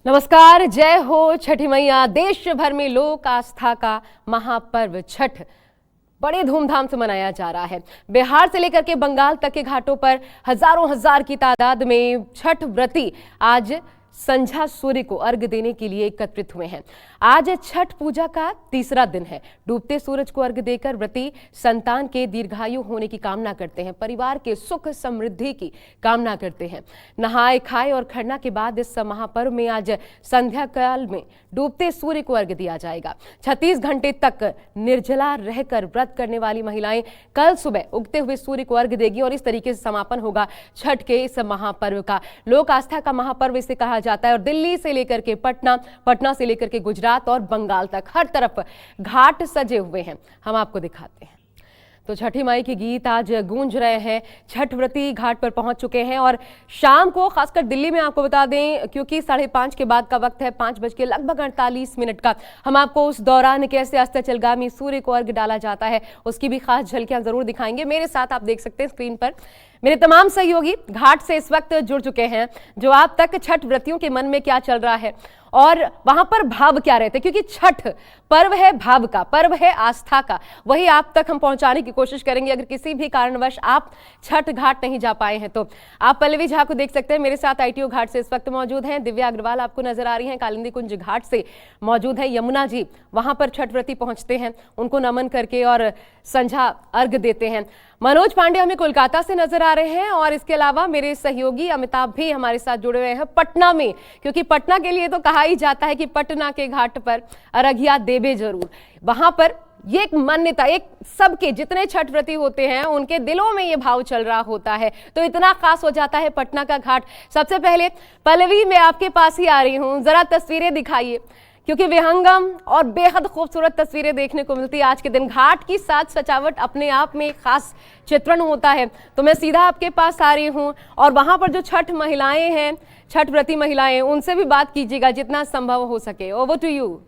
नमस्कार, जय हो छठी मैया। देश भर में लोक आस्था का महापर्व छठ बड़े धूमधाम से मनाया जा रहा है। बिहार से लेकर के बंगाल तक के घाटों पर हजारों हजार की तादाद में छठ व्रती आज संझा सूर्य को अर्घ देने के लिए एकत्रित हुए हैं। आज छठ पूजा का तीसरा दिन है। डूबते सूरज को अर्घ देकर व्रती संतान के दीर्घायु होने की कामना करते हैं, परिवार के सुख समृद्धि की कामना करते हैं। नहाए खाए और खरना के बाद इस महापर्व में आज संध्या काल में डूबते सूर्य को अर्घ दिया जाएगा। 36 घंटे तक निर्जला रहकर व्रत करने वाली महिलाएं कल सुबह उगते हुए सूर्य को अर्घ देगी और इस तरीके से समापन होगा छठ के इस महापर्व का। लोक आस्था का महापर्व इसे कहा जाता है और दिल्ली से लेकर के पटना से लेकर के गुजरात और बंगाल तक हर तरफ घाट सजे हुए हैं। हम आपको दिखाते हैं। तो छठी माई के गीत आज गूंज रहे हैं। छठ व्रती घाट पर पहुंच चुके हैं और शाम को खासकर दिल्ली में आपको बता दें, क्योंकि 5:30 के बाद का वक्त है, 5:48 का। हम आपको उस दौरान कैसे अस्ताचलगामी सूर्य को अर्घ डाला जाता है उसकी भी खास झलकियां जरूर दिखाएंगे। मेरे साथ आप देख सकते हैं स्क्रीन पर मेरे तमाम सहयोगी घाट से इस वक्त जुड़ चुके हैं। जो आप तक छठ व्रतियों के मन में क्या चल रहा है और वहां पर भाव क्या रहते, क्योंकि छठ पर्व है भाव का, पर्व है आस्था का, वही आप तक हम पहुंचाने की कोशिश करेंगे। अगर किसी भी कारणवश आप छठ घाट नहीं जा पाए हैं तो आप पल्लवी झा को देख सकते हैं। मेरे साथ आईटीओ घाट से इस वक्त मौजूद हैं। दिव्या अग्रवाल आपको नजर आ रही हैं, कालिंदी कुंज घाट से मौजूद है। यमुना जी वहां पर छठ व्रती पहुंचते हैं, उनको नमन करके और संझा अर्घ देते हैं। मनोज पांडे हमें कोलकाता से नजर आ रहे हैं और इसके अलावा मेरे सहयोगी अमिताभ भी हमारे साथ जुड़े हुए हैं पटना में, क्योंकि पटना के लिए तो कहा ही जाता है कि पटना के घाट पर अर्घ्या देवे जरूर। वहां पर ये एक मान्यता, एक सबके जितने छठ व्रती होते हैं उनके दिलों में ये भाव चल रहा होता है, तो इतना खास हो जाता है पटना का घाट। सबसे पहले पल्लवी, मैं आपके पास ही आ रही हूँ, जरा तस्वीरें दिखाइए, क्योंकि विहंगम और बेहद खूबसूरत तस्वीरें देखने को मिलती है आज के दिन। घाट की साज सजावट अपने आप में एक खास चित्रण होता है। तो मैं सीधा आपके पास आ रही हूं और वहां पर जो छठ महिलाएं हैं, छठ व्रती महिलाएं, उनसे भी बात कीजिएगा जितना संभव हो सके। Over to you.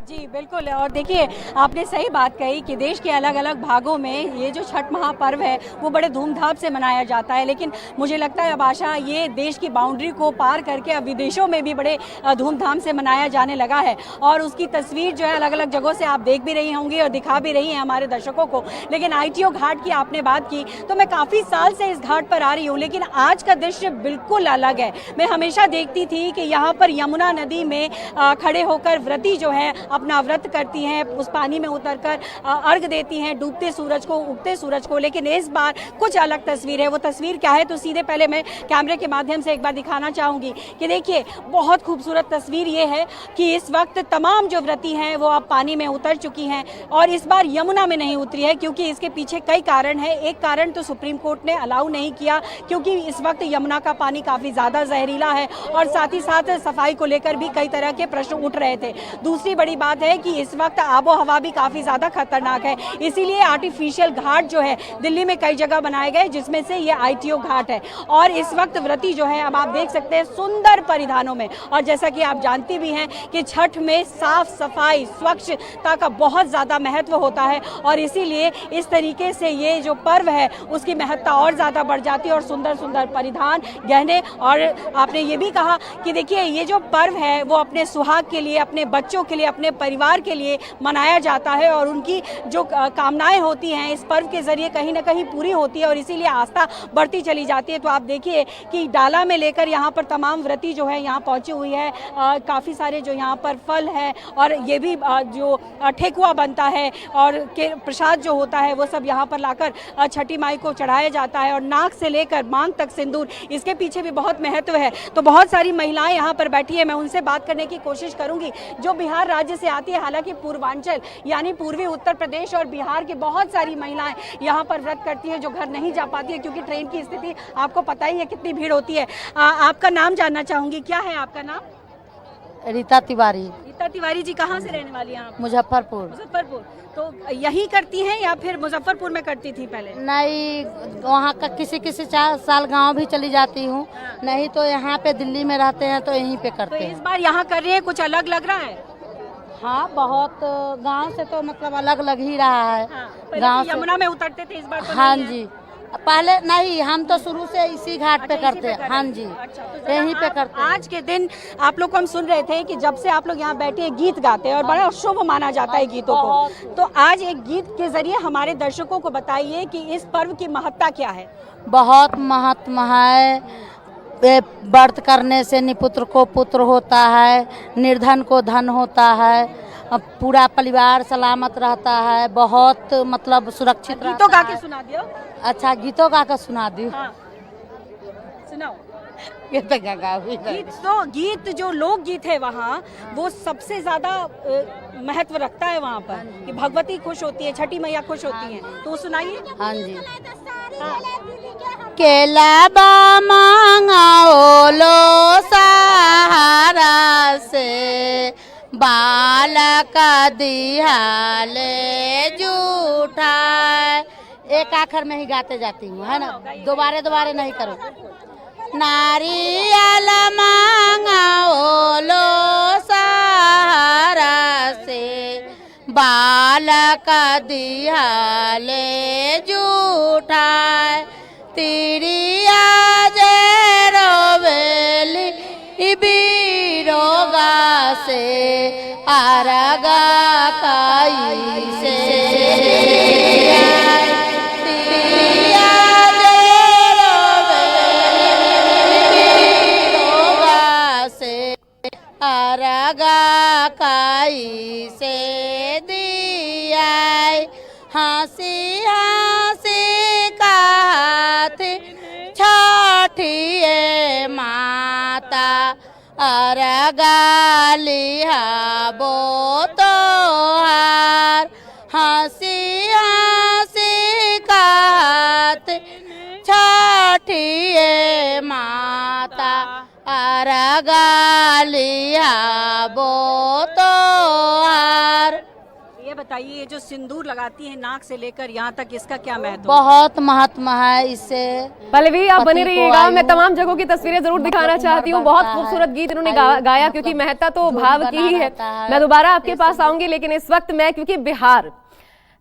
जी बिल्कुल, और देखिए आपने सही बात कही कि देश के अलग अलग भागों में ये जो छठ महापर्व है वो बड़े धूमधाम से मनाया जाता है, लेकिन मुझे लगता है अब आशा ये देश की बाउंड्री को पार करके अब विदेशों में भी बड़े धूमधाम से मनाया जाने लगा है। और उसकी तस्वीर जो है अलग अलग जगहों से आप देख भी रही होंगी और दिखा भी रही हैं हमारे दर्शकों को। लेकिन आईटीओ घाट की आपने बात की तो मैं काफ़ी साल से इस घाट पर आ रही हूँ, लेकिन आज का दृश्य बिल्कुल अलग है। मैं हमेशा देखती थी कि यहाँ पर यमुना नदी में खड़े होकर व्रती जो है अपना व्रत करती हैं, उस पानी में उतरकर अर्घ देती हैं डूबते सूरज को, उगते सूरज को। लेकिन इस बार कुछ अलग तस्वीर है। वो तस्वीर क्या है तो सीधे पहले मैं कैमरे के माध्यम से एक बार दिखाना चाहूँगी कि देखिए बहुत खूबसूरत तस्वीर ये है कि इस वक्त तमाम जो व्रती हैं वो अब पानी में उतर चुकी हैं और इस बार यमुना में नहीं उतरी है, क्योंकि इसके पीछे कई कारण है। एक कारण तो सुप्रीम कोर्ट ने अलाउ नहीं किया, क्योंकि इस वक्त यमुना का पानी काफ़ी ज़्यादा जहरीला है और साथ ही साथ सफाई को लेकर भी कई तरह के प्रश्न उठ रहे थे। दूसरी बड़ी बात है कि इस वक्त आबो हवा भी काफ़ी ज़्यादा खतरनाक है, इसीलिए आर्टिफिशियल घाट जो है दिल्ली में कई जगह बनाए गए, जिसमें से ये आईटीओ घाट है। और इस वक्त व्रती जो है अब आप देख सकते हैं सुंदर परिधानों में, और जैसा कि आप जानती भी हैं कि छठ में साफ सफाई स्वच्छता का बहुत ज़्यादा महत्व होता है और इसीलिए इस तरीके से ये जो पर्व है उसकी महत्ता और ज़्यादा बढ़ जाती है। और सुंदर सुंदर परिधान, गहने, और आपने ये भी कहा कि देखिए ये जो पर्व है वो अपने सुहाग के लिए, अपने बच्चों के लिए, अपने परिवार के लिए मनाया जाता है और उनकी जो कामनाएं होती हैं इस पर्व के जरिए कहीं ना कहीं पूरी होती है और इसीलिए आस्था बढ़ती चली जाती है। तो आप देखिए कि डाला में लेकर यहाँ पर तमाम व्रती जो है यहाँ पहुंची हुई है। काफ़ी सारे जो यहाँ पर फल है और ये भी जो ठेकुआ बनता है और प्रसाद जो होता है वो सब यहाँ पर लाकर छठी माई को चढ़ाया जाता है। और नाक से लेकर मांग तक सिंदूर, इसके पीछे भी बहुत महत्व है। तो बहुत सारी महिलाएं यहाँ पर बैठी है, मैं उनसे बात करने की कोशिश करूंगी जो बिहार राज्य से आती है। हालांकि पूर्वांचल यानी पूर्वी उत्तर प्रदेश और बिहार की बहुत सारी महिलाएं यहाँ पर व्रत करती हैं जो घर नहीं जा पाती है, क्योंकि ट्रेन की स्थिति आपको पता ही है कितनी भीड़ होती है। आपका नाम जानना चाहूंगी, क्या है आपका नाम? रीता तिवारी। रीता तिवारी जी कहाँ से रहने वाली हैं आप? मुजफ्फरपुर। मुजफ्फरपुर। तो यही करती हैं या फिर मुजफ्फरपुर में करती थी पहले? नहीं, वहाँ का किसी 4 साल गांव भी चली जाती हूँ, नहीं तो यहाँ पे दिल्ली में रहते हैं तो यहीं पे करते हैं। तो इस बार यहाँ कर रही है, कुछ अलग लग रहा है? हाँ, बहुत गांव से तो मतलब अलग लग ही रहा है। हाँ, गांव से यमुना में उतरते थे, इस बार तो हाँ नहीं है। जी, पहले नहीं, हम तो शुरू से इसी घाट पे करते हैं। हाँ जी, तो यहीं पे करते हैं। आज के दिन आप लोग को हम सुन रहे थे कि जब से आप लोग यहाँ बैठे गीत गाते हैं और बड़ा शुभ माना जाता है गीतों को, तो आज एक गीत के जरिए हमारे दर्शकों को बताइए कि इस पर्व की महत्ता क्या है। बहुत महत्व है। व्रत करने से निपुत्र को पुत्र होता है, निर्धन को धन होता है, पूरा परिवार सलामत रहता है, बहुत मतलब सुरक्षित रहता है। गीतों गा के सुना दियो। अच्छा, गीतों गा के सुना दी। हाँ, सुनाओ। गीत गीत जो लोक गीत है वहाँ, वो सबसे ज्यादा महत्व रखता है वहाँ पर कि भगवती खुश होती है, छठी मैया खुश होती है, तो सुनाइए। हाँ जी। केला बा मांगाओ लो सहारा से, बालक दिहाले जूठा। एक आखर में ही गाते जाती हूँ, है ना, दोबारे नहीं करो। नारियल मांगाओ लो सहारा से, बालक दिहाले जूठा। तिरिया जे रोवेली बीरोगा से, आरगा काई से। तिरिया जे रोवेली बीरोगा से, आरगा काई से दिया। हंसी हंसी का हाथ छठिए माता, अरगा लिहा बो तोहार। हंसी हंसी का हाथ छठिए माता, अरगा लिहा बो तोहार। ये बताइए, ये जो सिंदूर लगाती है नाक से लेकर यहाँ तक, इसका क्या महत्व? बहुत महत्व है इससे। पल्लवी, आप बने रहिएगा, मैं तमाम जगहों की तस्वीरें जरूर दिखाना चाहती हूँ। बहुत खूबसूरत गीत इन्होंने गाया, क्योंकि महत्ता तो भाव की ही है। मैं दोबारा आपके पास आऊंगी, लेकिन इस वक्त मैं, क्योंकि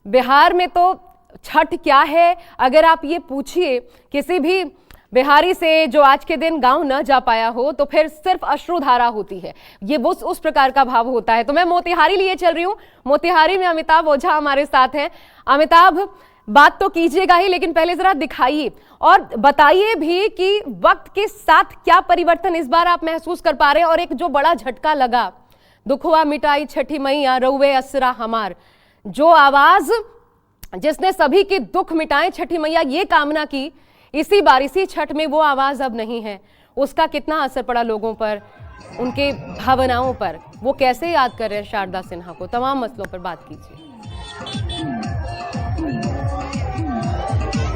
बिहार में तो छठ क्या है, अगर आप ये पूछिए किसी भी बिहारी से जो आज के दिन गांव न जा पाया हो, तो फिर सिर्फ अश्रुधारा होती है। ये वो उस प्रकार का भाव होता है। तो मैं मोतिहारी लिए चल रही हूँ। मोतिहारी में अमिताभ ओझा हमारे साथ हैं। अमिताभ, बात तो कीजिएगा ही, लेकिन पहले जरा दिखाइए और बताइए भी कि वक्त के साथ क्या परिवर्तन इस बार आप महसूस कर पा रहे हैं। और एक जो बड़ा झटका लगा, दुखवा मिटाई छठी मैया रउवे असरा हमार, जो आवाज जिसने सभी के दुख मिटाए छठी मैया ये कामना की, इसी बार इसी छठ में वो आवाज अब नहीं है। उसका कितना असर पड़ा लोगों पर, उनके भावनाओं पर, वो कैसे याद कर रहे हैं शारदा सिन्हा को, तमाम मसलों पर बात कीजिए।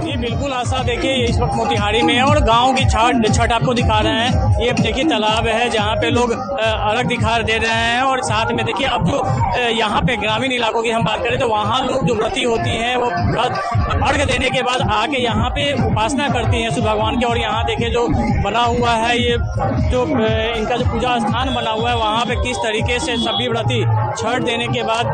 जी बिल्कुल आशा, देखिए इस वक्त मोतिहारी में है और गांव की छठ आपको दिखा रहे हैं। ये देखिए तालाब है जहां पे लोग अर्घ दिखा दे रहे हैं, और साथ में देखिए अब जो यहाँ पे ग्रामीण इलाकों की हम बात करें तो वहाँ लोग जो व्रती होती हैं वो अर्घ देने के बाद आके यहाँ पे उपासना करती हैं सूर्य भगवान की। और यहाँ देखिए जो बना हुआ है, ये जो इनका जो पूजा स्थान बना हुआ है, वहाँ पे किस तरीके से सभी व्रती छठ देने के बाद,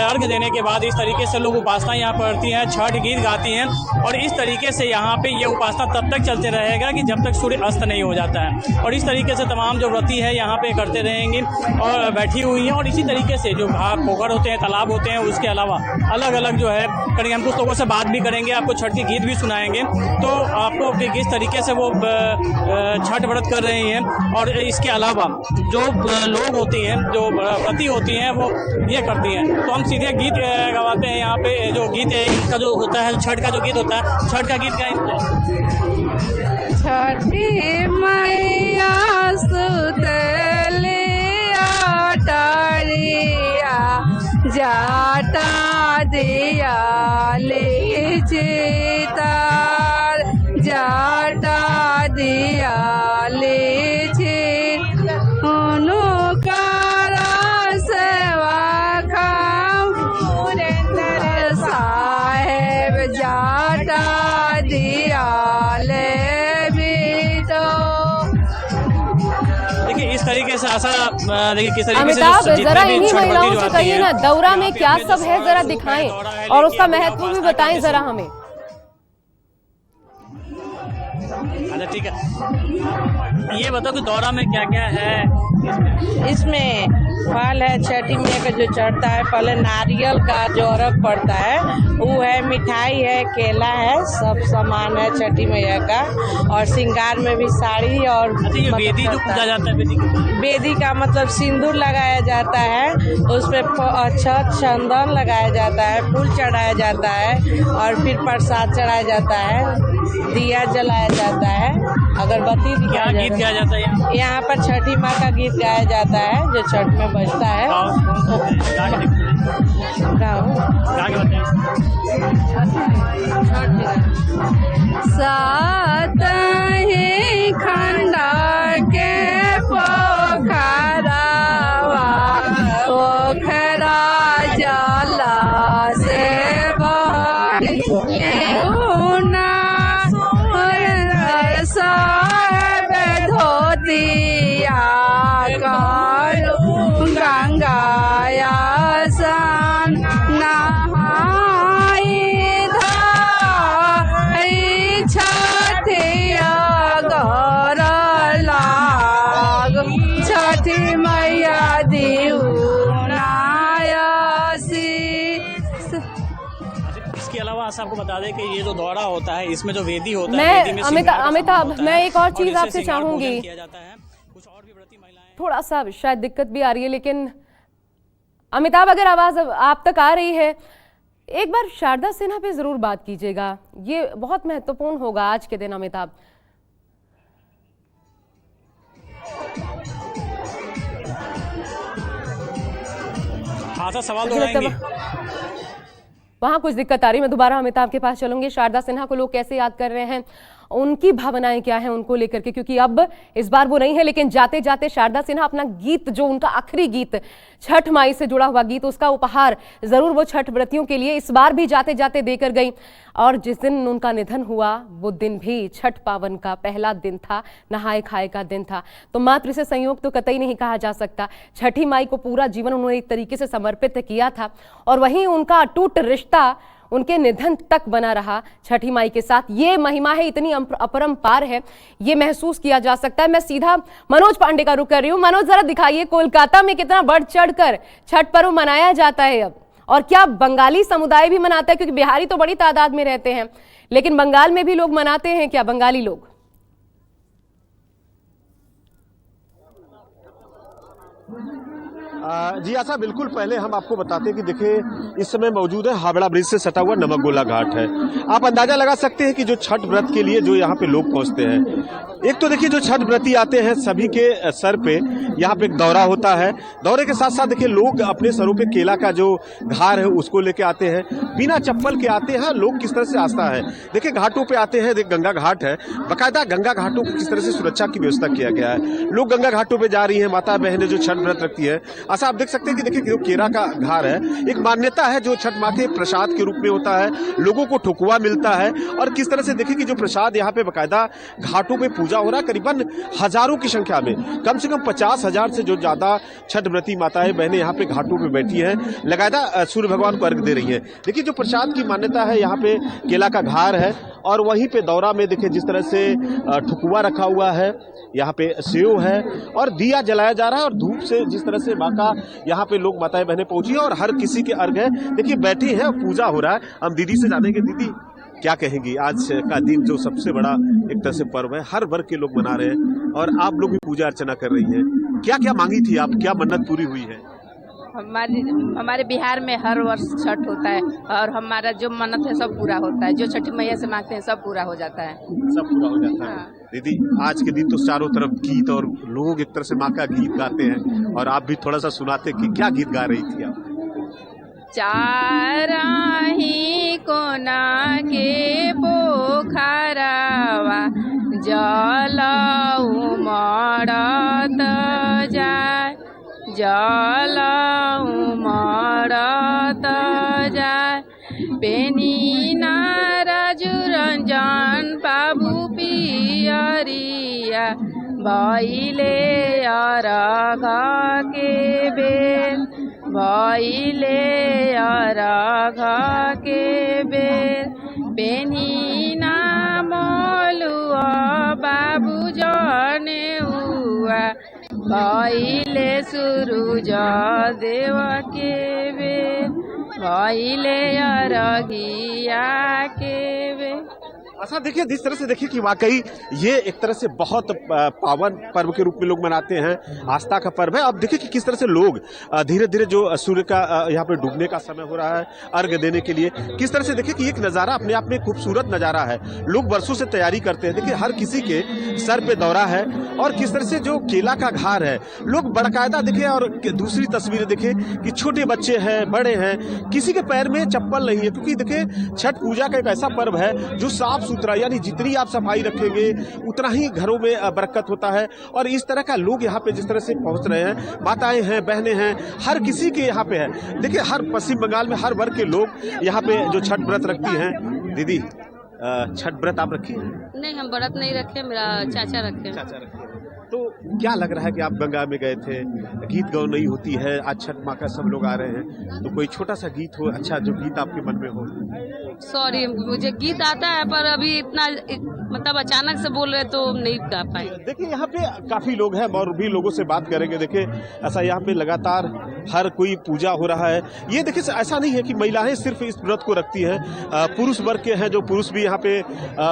अर्घ देने के बाद इस तरीके से लोग उपासना यहाँ करती हैं, छठ गीत गाती हैं। और इस तरीके से यहाँ पे ये उपासना तब तक चलते रहेगा कि जब तक सूर्य अस्त नहीं हो जाता है। और इस तरीके से तमाम जो व्रती है यहाँ पे करते रहेंगे और बैठी हुई हैं। और इसी तरीके से जो पोखर होते हैं, तालाब होते हैं, उसके अलावा अलग अलग जो है करेंगे। हम कुछ लोगों से बात भी करेंगे, आपको छठ के गीत भी सुनाएंगे, तो आपको किस तरीके से वो छठ व्रत कर रही हैं। और इसके अलावा जो लोग होती हैं, जो व्रती होती हैं, वो ये करती हैं। तो हम सीधे गीत गवाते हैं। यहाँ पे जो गीत है इसका जो होता है, छठ का जो गीत होता है, छठ का गीत गाएंगे। छठी मैया सुतले आटारिया, जाटा दिया ले चितार, जाटा दिया ले इस तरीके से आशा, देखिए किस तरीके से अमिताभ, जरा इन्हीं महिलाओं से कहिए ना, दौरा में क्या सब है जरा दिखाएं और उसका महत्व भी बताएं जरा हमें। अच्छा ठीक है, ये बताओ कि दौरा में क्या क्या है? इसमें फल है, छठी मैया का जो चढ़ता है, पहले नारियल का जो अर्घ पड़ता है वो है, मिठाई है, केला है, सब सामान है छठी मैया का। और श्रृंगार में भी साड़ी और अच्छा, ये वेदी जो पूजा जाता है, वेदी का मतलब सिंदूर लगाया जाता है, उस पर अक्षत चंदन लगाया जाता है, फूल चढ़ाया जाता है और फिर प्रसाद चढ़ाया जाता है, दिया जलाया जाता है, अगरबत्ती क्या गीत गाया जाता है? यहाँ पर छठी माँ का गीत गाया जाता है जो छठ में बजता है। सात ही खंडा के पोखरावा, पोखरा जला से सब धोतिया करू गंगाया सन नहाई धाई छठिया घर लाग छठी मैया इसके अलावा आपको बता दें कि ये जो दौरा होता है, इसमें जो वेदी होता है, अमिताभ, मैं एक और चीज आपसे चाहूंगी, कुछ और भी व्रती महिलाएं, थोड़ा सा शायद दिक्कत भी आ रही है, लेकिन अमिताभ अगर आवाज आप तक आ रही है, एक बार शारदा सिन्हा पे जरूर बात कीजिएगा, ये बहुत महत्वपूर्ण होगा आज के दिन। अमिताभ, खासा सवाल दोहराएंगे। वहां कुछ दिक्कत आ रही है, मैं दोबारा अमिताभ के पास चलूंगी। शारदा सिन्हा को लोग कैसे याद कर रहे हैं, उनकी भावनाएं क्या हैं उनको लेकर के, क्योंकि अब इस बार वो नहीं है, लेकिन जाते जाते शारदा सिन्हा अपना गीत, जो उनका आखिरी गीत छठ माई से जुड़ा हुआ गीत, उसका उपहार जरूर वो छठ व्रतियों के लिए इस बार भी जाते जाते देकर गई। और जिस दिन उनका निधन हुआ वो दिन भी छठ पावन का पहला दिन था, नहाए खाए का दिन था। तो मात्र से संयोग तो कतई नहीं कहा जा सकता। छठी माई को पूरा जीवन उन्होंने एक तरीके से समर्पित किया था, और वहीं उनका अटूट रिश्ता उनके निधन तक बना रहा छठी माई के साथ। ये महिमा है, इतनी अपरंपार है, ये महसूस किया जा सकता है। मैं सीधा मनोज पांडे का रुख कर रही हूँ। मनोज, जरा दिखाइए कोलकाता में कितना बढ़ चढ़कर छठ पर्व मनाया जाता है अब, और क्या बंगाली समुदाय भी मनाता है, क्योंकि बिहारी तो बड़ी तादाद में रहते हैं, लेकिन बंगाल में भी लोग मनाते हैं क्या, बंगाली लोग? जी आशा, बिल्कुल। पहले हम आपको बताते हैं कि देखिए इस समय मौजूद है हावड़ा ब्रिज से सटा हुआ नमकगोला घाट है। आप अंदाजा लगा सकते हैं कि जो छठ व्रत के लिए जो यहाँ पे लोग पहुंचते हैं, एक तो देखिए जो छठ व्रती आते हैं सभी के सर पे यहाँ पे एक दौरा होता है। दौरे के साथ साथ देखिए लोग अपने सरों पे केला का जो घार है उसको लेके आते हैं, बिना चप्पल के आते हैं। लोग किस तरह से आस्था है, देखिए घाटों पे आते हैं, गंगा घाट है, बाकायदा गंगा घाटों को किस तरह से सुरक्षा की व्यवस्था किया गया है। लोग गंगा घाटों पे जा रही है, माता बहनें जो छठ व्रत रखती है। ऐसा आप देख सकते हैं कि देखिए जो केरा का घार है, एक मान्यता है जो छठ माँ के प्रसाद के रूप में होता है, लोगों को ठुकुआ मिलता है। और किस तरह से देखिए कि जो प्रसाद यहाँ पे बाकायदा घाटों पे पूजा हो रहा है, करीबन हजारों की संख्या में, कम से कम 50,000 से जो ज्यादा छठ व्रती माताएं बहनें यहाँ पे घाटों पे बैठी हैं, लगातार सूर्य भगवान को अर्घ दे रही हैं। देखिए जो प्रसाद की मान्यता है, यहाँ पे केला का घार है, और वहीं पे दौरा में देखिए जिस तरह से ठुकुआ रखा हुआ है, यहाँ पे सेव है और दिया जलाया जा रहा है। और धूप से जिस तरह से माँ का यहाँ पे लोग माताएं बहनें पहुंची है और हर किसी के अर्घ है, देखिए बैठी है, पूजा हो रहा है। हम दीदी से जानेंगे, दीदी क्या कहेंगी, आज का दिन जो सबसे बड़ा एक तरह से पर्व है, हर वर्ग के लोग मना रहे हैं और आप लोग भी पूजा अर्चना कर रही हैं, क्या क्या मांगी थी आप, क्या मन्नत पूरी हुई है? हमारे बिहार में हर वर्ष छठ होता है और हमारा जो मन्नत है सब पूरा होता है, जो छठी मैया से मांगते हैं सब पूरा हो जाता है। सब पूरा हो जाता है। दीदी आज के दिन तो चारों तरफ गीत और लोग एक तरह से माँ का गीत गाते हैं, और आप भी थोड़ा सा सुनाते कि क्या गीत गा रही थी आप? चाराही कोना के पोखरावा जल उमड़त जाय, जल उमड़त जाय, पेनी राजू रंजन बाबू पियरिया भइले अरघ के बेल, भइले अरघ के बेल, पेनी मलुआ भइले सूरज देव के बेर भइले अरघिया के बेर। ऐसा देखिए, जिस तरह से देखिए कि वाकई ये एक तरह से बहुत पावन पर्व के रूप में लोग मनाते हैं, आस्था का पर्व है। अब देखिए कि किस तरह से लोग धीरे धीरे जो सूर्य का यहाँ पे डूबने का समय हो रहा है अर्घ देने के लिए, किस तरह से देखिए कि एक नज़ारा अपने आप में खूबसूरत नज़ारा है। लोग वर्षों से तैयारी करते हैं, देखिए हर किसी के सर पे दौरा है और किस तरह से जो केला का घार है लोग बकायदा देखिए। और दूसरी तस्वीरें देखिए कि छोटे बच्चे हैं, बड़े हैं, किसी के पैर में चप्पल नहीं है, क्योंकि देखिए छठ पूजा का एक ऐसा पर्व है जो साफ सुथरा, यानी जितनी आप सफाई रखेंगे उतना ही घरों में बरकत होता है। और इस तरह का लोग यहाँ पे जिस तरह से पहुंच रहे हैं, माताएं हैं, बहनें हैं, हर किसी के यहाँ पे है। देखिए हर पश्चिम बंगाल में हर वर्ग के लोग यहाँ पे जो छठ व्रत रखती हैं। दीदी, छठ व्रत आप रखी है? नहीं, हम व्रत नहीं रखे, मेरा चाचा रखे। चाचा रखे। तो क्या लग रहा है कि आप गंगा में गए थे, गीत गौनई होती है, आज छठ माँ का सब लोग आ रहे हैं, तो कोई छोटा सा गीत हो, अच्छा जो गीत आपके मन में हो? सॉरी, मुझे गीत आता है पर अभी इतना मतलब अचानक से बोल रहे तो नहीं गा पाए। देखिए यहाँ पे काफी लोग हैं और भी लोगों से बात करेंगे। देखिए ऐसा यहाँ पे लगातार हर कोई पूजा हो रहा है। ये देखिए ऐसा नहीं है कि महिलाएं सिर्फ इस व्रत को रखती हैं, पुरुष वर्ग के हैं जो पुरुष भी यहाँ पे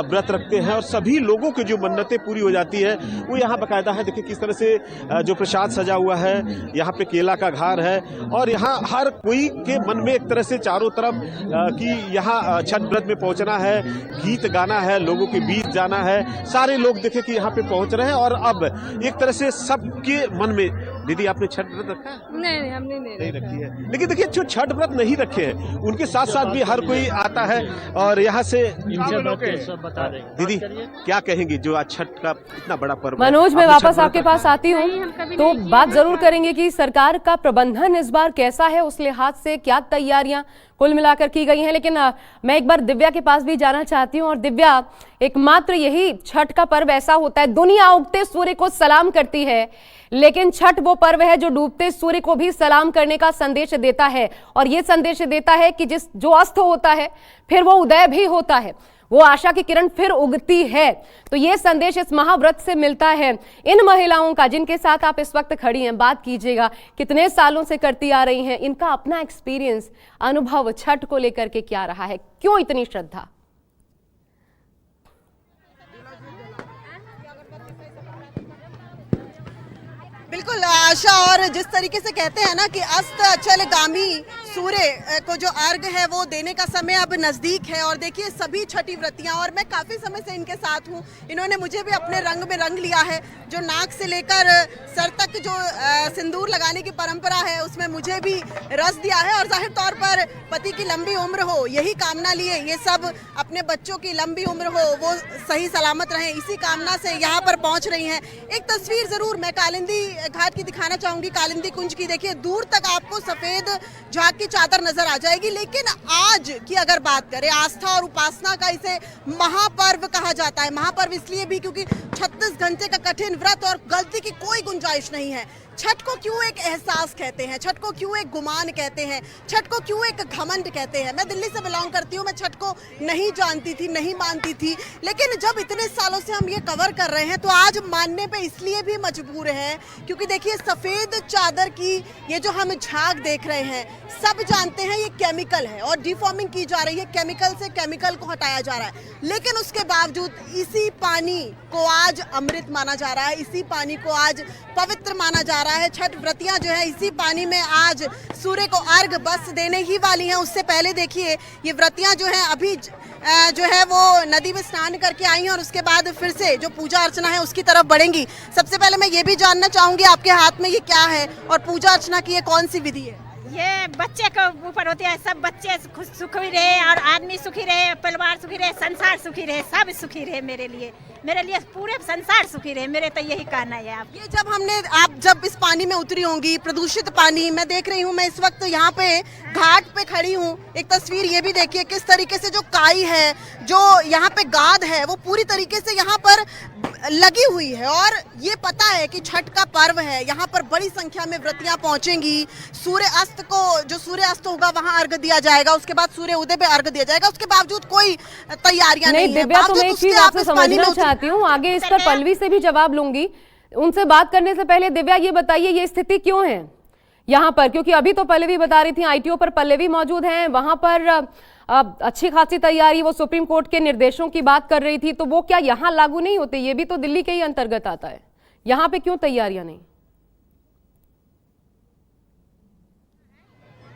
व्रत रखते हैं और सभी लोगों की जो मन्नतें पूरी हो जाती है वो यहाँ बाकायदा है। देखिए किस तरह से जो प्रसाद सजा हुआ है, यहाँ पे केला का घार है और यहाँ हर कोई के मन में एक तरह से चारों तरफ कि यहाँ छठ व्रत में पहुंचना है, गीत गाना है, लोगों के बीच जाना है। सारे लोग देखे कि यहाँ पे पहुंच रहे हैं और अब एक तरह से सबके मन में। दीदी, आपने छठ व्रत रखा है? नहीं, हमने नहीं रखी है। लेकिन देखिए जो छठ व्रत नहीं रखे हैं उनके साथ साथ भी हर कोई आता है और यहाँ से सब बता दें। दीदी क्या कहेंगी जो आज छठ का इतना बड़ा पर्व? मनोज, मैं वापस आपके पास आती हूँ तो बात जरूर करेंगे कि सरकार का प्रबंधन इस बार कैसा है, उस लिहाज से क्या तैयारियां कुल मिलाकर की गई हैं। लेकिन मैं एक बार दिव्या के पास भी जाना चाहती हूँ। और दिव्या, एकमात्र यही छठ का पर्व ऐसा होता है, दुनिया उगते सूर्य को सलाम करती है, लेकिन छठ वो पर्व है जो डूबते सूर्य को भी सलाम करने का संदेश देता है। और ये संदेश देता है कि जो अस्त होता है फिर वो उदय भी होता है, वो आशा की किरण फिर उगती है। तो ये संदेश इस महाव्रत से मिलता है। इन महिलाओं का जिनके साथ आप इस वक्त खड़ी हैं, बात कीजिएगा, कितने सालों से करती आ रही हैं, इनका अपना एक्सपीरियंस, अनुभव छठ को लेकर के क्या रहा है, क्यों इतनी श्रद्धा? बिल्कुल आशा, और जिस तरीके से कहते हैं ना कि अस्त अचलगामी सूर्य को जो अर्घ है वो देने का समय अब नज़दीक है। और देखिए सभी छठी व्रतियां, और मैं काफ़ी समय से इनके साथ हूँ, इन्होंने मुझे भी अपने रंग में रंग लिया है। जो नाक से लेकर सर तक जो सिंदूर लगाने की परंपरा है उसमें मुझे भी रस दिया है। और जाहिर तौर पर पति की लंबी उम्र हो यही कामना लिए ये सब, अपने बच्चों की लंबी उम्र हो, वो सही सलामत रहें, इसी कामना से यहाँ पर पहुँच रही हैं। एक तस्वीर ज़रूर मैं कालिंदी घाट की दिखाना चाहूंगी, कालिंदी कुंज की। देखिए दूर तक आपको सफेद झाग की चादर नजर आ जाएगी। लेकिन आज की अगर बात करें, आस्था और उपासना का इसे महापर्व कहा जाता है। महापर्व इसलिए भी क्योंकि 36 घंटे का कठिन व्रत और गलती की कोई गुंजाइश नहीं है। छठ को क्यों एक एहसास कहते हैं, छठ को क्यों एक गुमान कहते हैं, छठ को क्यों एक घमंड कहते हैं? मैं दिल्ली से बिलोंग करती हूँ, मैं छठ को नहीं जानती थी, नहीं मानती थी, लेकिन जब इतने सालों से हम ये कवर कर रहे हैं तो आज मानने पे इसलिए भी मजबूर है क्योंकि देखिए सफ़ेद चादर की ये जो हम झाग देख रहे हैं, सब जानते हैं ये केमिकल है और डिफॉर्मिंग की जा रही है, केमिकल से केमिकल को हटाया जा रहा है। लेकिन उसके बावजूद इसी पानी को आज अमृत माना जा रहा है, इसी पानी को आज पवित्र माना जा रहा है। छठ व्रतियां जो है इसी पानी में आज सूर्य को अर्घ बस देने ही वाली हैं। उससे पहले देखिए ये व्रतियां जो है अभी जो है वो नदी में स्नान करके आई हैं और उसके बाद फिर से जो पूजा अर्चना है उसकी तरफ बढ़ेंगी। सबसे पहले मैं ये भी जानना चाहूंगी आपके हाथ में ये क्या है और पूजा अर्चना की ये कौन सी विधि है? ये बच्चे के ऊपर होती है, सब बच्चे सुखी रहे और आदमी सुखी रहे, परिवार सुखी रहे, संसार सुखी रहे, सब सुखी रहे। मेरे लिए पूरे संसार सुखी रहे, मेरे तो यही कहना है। आप ये आप जब इस पानी में उतरी होंगी, प्रदूषित पानी मैं देख रही हूँ, मैं इस वक्त यहाँ पे घाट पे खड़ी हूँ। एक तस्वीर ये भी देखिए किस तरीके से जो काई है, जो यहाँ पे गाद है, वो पूरी तरीके से यहाँ पर लगी हुई है। और ये पता है कि छठ का पर्व है, यहाँ पर बड़ी संख्या में व्रतियां पहुंचेंगी। सूर्य अस्त होगा वहां अर्घ दिया जाएगा, उसके बाद सूर्य उदय पे अर्घ दिया जाएगा। उसके बावजूद कोई तैयारियां नहीं है। दिव्या, तो मैं एक चीज आपसे समझना चाहती हूँ, आगे इस पर पल्लवी से भी जवाब लूंगी। उनसे बात करने से पहले दिव्या ये बताइए ये स्थिति क्यों है यहाँ पर, क्योंकि अभी तो पल्लवी बता रही थी आईटीओ पर पल्लवी मौजूद हैं, वहां पर अच्छी खासी तैयारी, वो सुप्रीम कोर्ट के निर्देशों की बात कर रही थी, तो वो क्या यहाँ लागू नहीं होते? ये भी तो दिल्ली के ही अंतर्गत आता है, यहाँ पे क्यों तैयारियां नहीं?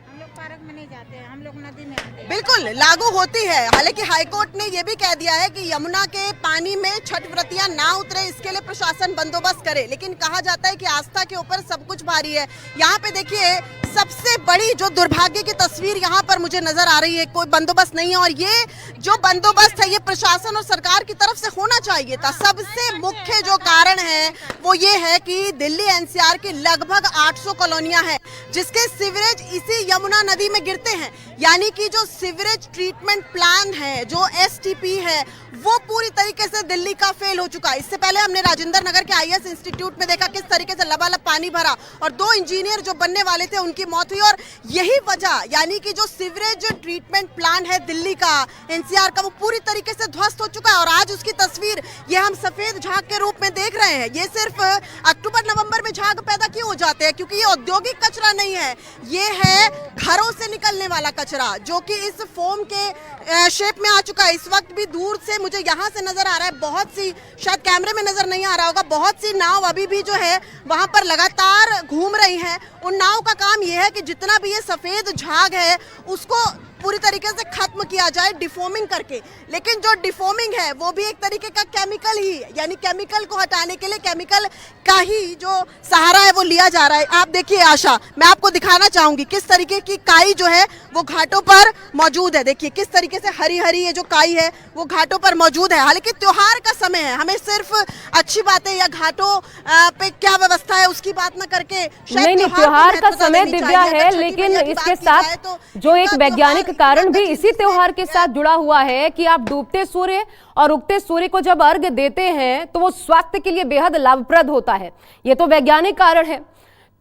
हम लोग पार्क में नहीं जाते हैं, हम लोग नदी में आते हैं। बिल्कुल लागू होती है। हालांकि हाईकोर्ट ने यह भी कह दिया है कि यमुना के पानी में छठ व्रतियां ना उतरे, इसके लिए प्रशासन बंदोबस्त करे, लेकिन कहा जाता है कि आस्था के ऊपर सब कुछ भारी है। यहाँ पे देखिए सबसे बड़ी जो दुर्भाग्य की तस्वीर यहाँ पर मुझे नजर आ रही है, कोई बंदोबस्त नहीं है, और ये जो बंदोबस्त है ये प्रशासन और सरकार की तरफ से होना चाहिए था। सबसे मुख्य जो कारण है वो ये है कि दिल्ली एनसीआर की लगभग 800 कॉलोनियां हैं जिसके सीवरेज इसी यमुना नदी में गिरते हैं, यानी कि जो सीवरेज ट्रीटमेंट प्लान है, जो एसटीपी है, वो पूरी तरीके से दिल्ली का फेल हो चुका है। इससे पहले हमने राजेंद्र नगर के आईएएस इंस्टीट्यूट में देखा किस तरीके से लबालब पानी भरा और 2 इंजीनियर जो बनने वाले थे उनकी मौत हुई, और यही वजह यानी कि जो सीवरेज ट्रीटमेंट प्लान है दिल्ली का, एनसीआर का, वो पूरी तरीके से ध्वस्त हो चुका है। और आज उसकी तस्वीर ये हम सफेद झाग के रूप में देख रहे हैं। ये सिर्फ अक्टूबर नवंबर में झाग पैदा क्यों हो जाते हैं? क्योंकि ये औद्योगिक कचरा नहीं है, ये है घरों से निकलने वाला कचरा जो कि इस फोम के शेप में आ चुका है। इस वक्त भी दूर से मुझे यहाँ से नजर आ रहा है, बहुत सी, शायद कैमरे में नजर नहीं आ रहा होगा, बहुत सी नाव अभी भी जो है वहां पर लगातार घूम रही हैं। उन नाव का काम यह है कि जितना भी ये सफेद झाग है उसको पूरी तरीके से खत्म किया जाए डिफोमिंग करके, लेकिन जो डिफोमिंग है वो भी एक तरीके का केमिकल ही, यानी केमिकल को हटाने के लिए केमिकल का ही जो सहारा है वो लिया जा रहा है। आप देखिए आशा, मैं आपको दिखाना चाहूंगी किस तरीके की काई जो है वो घाटों पर मौजूद है। देखिए किस तरीके से हरी हरी ये जो काई है वो घाटों पर मौजूद है। हालांकि त्योहार का समय है, हमें सिर्फ अच्छी बातें या घाटों पे क्या व्यवस्था है उसकी बात न करके, नहीं त्योहार का समय दिव्या है, लेकिन इसके साथ जो एक वैज्ञानिक कारण भी इसी त्योहार के साथ जुड़ा हुआ है कि आप डूबते सूर्य और उगते सूर्य को जब अर्घ्य देते हैं तो वो स्वास्थ्य के लिए बेहद लाभप्रद होता है। ये तो वैज्ञानिक कारण है,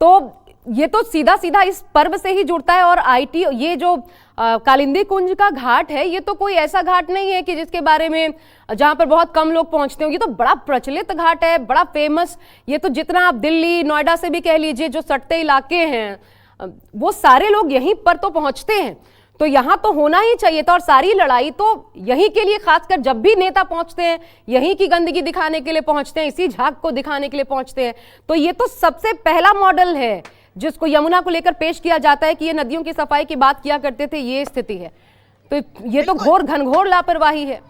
तो ये तो सीधा सीधा इस पर्व से ही जुड़ता है। और आईटी ये जो कालिंदी कुंज का घाट है, ये तो कोई ऐसा घाट नहीं है कि जिसके बारे में जहां पर बहुत कम लोग पहुंचते हो, ये तो बड़ा प्रचलित घाट है, बड़ा फेमस। ये तो जितना आप दिल्ली नोएडा से भी कह लीजिए, जो सटते इलाके हैं वो सारे लोग यहीं पर तो पहुंचते हैं, तो यहाँ तो होना ही चाहिए था। और सारी लड़ाई तो यहीं के लिए, खासकर जब भी नेता पहुंचते हैं यहीं की गंदगी दिखाने के लिए पहुंचते हैं, इसी झाग को दिखाने के लिए पहुंचते हैं। तो ये तो सबसे पहला मॉडल है जिसको यमुना को लेकर पेश किया जाता है कि ये नदियों की सफाई की बात किया करते थे, ये स्थिति है। तो ये तो घोर घनघोर लापरवाही है।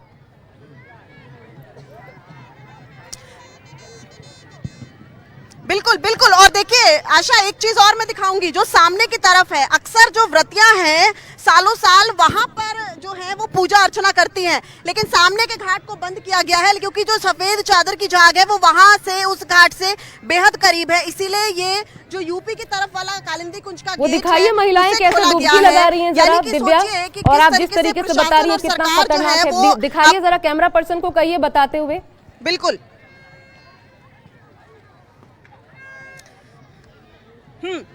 बिल्कुल बिल्कुल। और देखिए आशा, एक चीज और मैं दिखाऊंगी, जो सामने की तरफ है, अक्सर जो व्रतियां हैं सालों साल वहां पर जो है वो पूजा अर्चना करती हैं, लेकिन सामने के घाट को बंद किया गया है क्योंकि जो सफेद चादर की झाग है वो वहां से, उस घाट से बेहद करीब है। इसीलिए ये जो यूपी की तरफ वाला कालिंदी कुंज का वो दिखाइए महिलाएं कैसे डुबकी लगा रही हैं जरा दिव्या, और आप जिस तरीके से बता रही हैं कितना खतरनाक है, दिखाइए जरा, कैमरा पर्सन को कहिए बताते हुए। बिल्कुल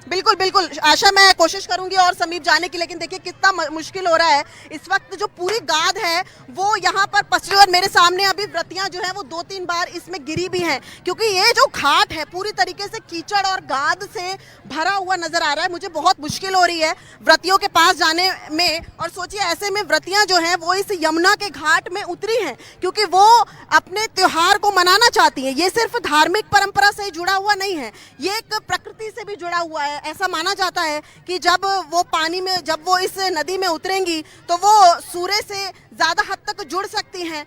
बिल्कुल बिल्कुल आशा, मैं कोशिश करूंगी और समीप जाने की, लेकिन देखिए कितना मुश्किल हो रहा है इस वक्त। जो पूरी गाद है वो यहाँ पर पसरी, और मेरे सामने अभी व्रतियां जो है वो 2-3 बार इसमें गिरी भी हैं, क्योंकि ये जो घाट है पूरी तरीके से कीचड़ और गाद से भरा हुआ नजर आ रहा है। मुझे बहुत मुश्किल हो रही है व्रतियों के पास जाने में। और सोचिए ऐसे में व्रतियां जो है वो इस यमुना के घाट में उतरी हैं क्योंकि वो अपने त्योहार को मनाना चाहती हैं। ये सिर्फ धार्मिक परंपरा से जुड़ा हुआ नहीं है, ये एक प्रकृति से भी जुड़ा हुआ है। ऐसा माना जाता है कि जब वो पानी में, जब वो इस नदी में उतरेंगी तो वो सूर्य से ज्यादा हद तक जुड़ सकती हैं,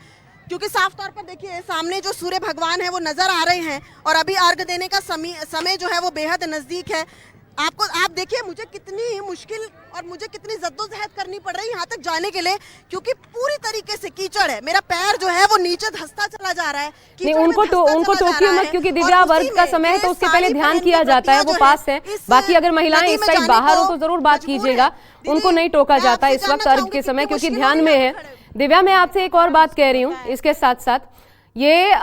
क्योंकि साफ तौर पर देखिए सामने जो सूर्य भगवान है वो नजर आ रहे हैं और अभी अर्घ देने का समय जो है वो बेहद नजदीक है। आप देखिए मुझे कितनी मुश्किल और मुझे कितनी जद्दोजहद करनी पड़ रही है यहाँ तक जाने के लिए, क्योंकि पूरी तरीके से कीचड़ है। मेरा पैर जो है वो नीचे धंसता चला जा रहा है। नहीं, उनको टोकियो मत, क्योंकि दिव्या वर्ग का समय है तो उसके पहले ध्यान किया जाता है, वो पास है। बाकी अगर महिलाएं इस साइड बाहर हो तो जरूर बात कीजिएगा, उनको नहीं टोका जाता इस वक्त अर्घ के समय, क्योंकि ध्यान में है। दिव्या, मैं आपसे एक और बात कह रही हूँ, इसके साथ साथ ये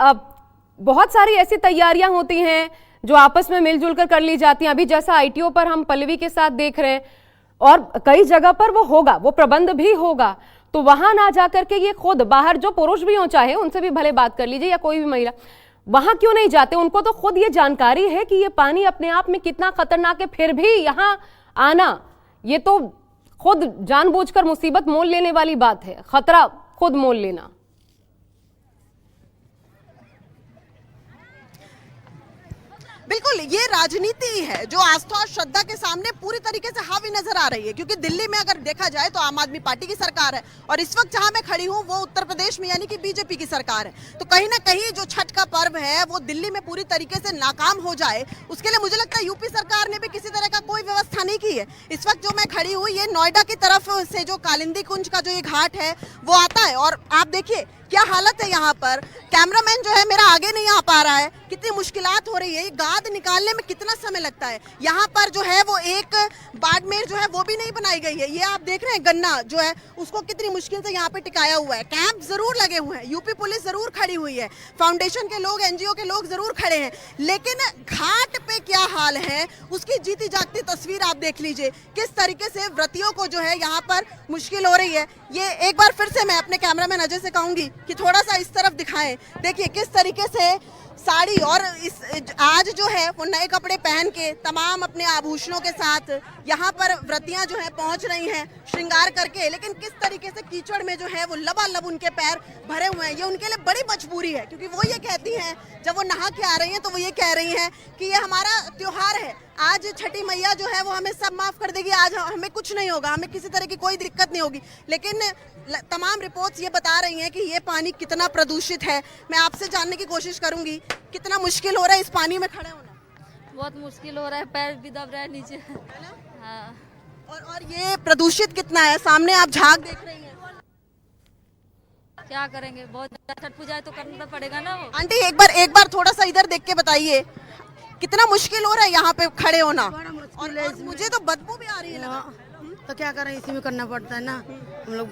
बहुत सारी ऐसी तैयारियां होती हैं जो आपस में मिलजुल कर ली जाती हैं। अभी जैसा आईटीओ पर हम पल्लवी के साथ देख रहे हैं, और कई जगह पर वो होगा, वो प्रबंध भी होगा, तो वहां ना जाकर के ये खुद बाहर जो पुरुष भी हो, चाहे उनसे भी भले बात कर लीजिए या कोई भी महिला, वहां क्यों नहीं जाते? उनको तो खुद ये जानकारी है कि ये पानी अपने आप में कितना खतरनाक है, फिर भी यहां आना ये तो खुद जानबूझकर मुसीबत मोल लेने वाली बात है, खतरा खुद मोल लेना। बिल्कुल, ये राजनीति ही है जो आस्था और श्रद्धा के सामने पूरी तरीके से हावी नजर आ रही है, क्योंकि दिल्ली में अगर देखा जाए तो आम आदमी पार्टी की सरकार है और इस वक्त जहां मैं खड़ी हूं वो उत्तर प्रदेश में यानी कि बीजेपी की सरकार है। तो कहीं ना कहीं जो छठ का पर्व है वो दिल्ली में पूरी तरीके से नाकाम हो जाए, उसके लिए मुझे लगता है यूपी सरकार ने भी किसी तरह का कोई व्यवस्था नहीं की है। इस वक्त जो मैं खड़ी हूँ ये नोएडा की तरफ से जो कालिंदी कुंज का जो ये घाट है वो आता है और आप देखिए क्या हालत है यहाँ पर। कैमरामैन जो है मेरा आगे नहीं आ पा रहा है, कितनी मुश्किलात हो रही है, ये गाद निकालने में कितना समय लगता है। यहाँ पर जो है वो एक बाड़मेर जो है वो भी नहीं बनाई गई है। ये आप देख रहे हैं गन्ना जो है उसको कितनी मुश्किल से यहाँ पे टिकाया हुआ है। कैंप जरूर लगे हुए हैं, यूपी पुलिस जरूर खड़ी हुई है, फाउंडेशन के लोग, एनजीओ के लोग जरूर खड़े हैं, लेकिन घाट पे क्या हाल है उसकी जीती जागती तस्वीर आप देख लीजिए। किस तरीके से व्रतियों को जो है यहाँ पर मुश्किल हो रही है। ये एक बार फिर से मैं अपने कैमरामैन अजय से कहूंगी कि थोड़ा सा इस तरफ दिखाएं। देखिए किस तरीके से साड़ी और इस आज जो है वो नए कपड़े पहन के तमाम अपने आभूषणों के साथ यहाँ पर व्रतियां जो है पहुंच रही हैं श्रृंगार करके, लेकिन किस तरीके से कीचड़ में जो है वो लबालब उनके पैर भरे हुए हैं। ये उनके लिए बड़ी मजबूरी है, क्योंकि वो ये कहती हैं जब वो नहा के आ रही हैं तो वो ये कह रही हैं कि ये हमारा त्योहार है, आज छठी मैया जो है वो हमें सब माफ कर देगी, आज हमें कुछ नहीं होगा, हमें किसी तरह की कोई दिक्कत नहीं होगी। लेकिन तमाम रिपोर्ट्स ये बता रही हैं कि ये पानी कितना प्रदूषित है। मैं आपसे जानने की कोशिश करूंगी कितना मुश्किल हो रहा है इस पानी में खड़े होना। बहुत मुश्किल हो रहा है, पैर भी दब रहा है नीचे। हाँ। और ये प्रदूषित कितना है, सामने आप झाग देख रही हैं। क्या करेंगे, बहुत छठ पूजा तो करना पड़ेगा ना। आंटी एक बार थोड़ा सा इधर देख के बताइए कितना मुश्किल हो रहा है यहाँ पे खड़े होना। और मुझे तो बदबू भी आ रही है लगा। तो क्या करें, इसी में करना पड़ता है ना। हम लोग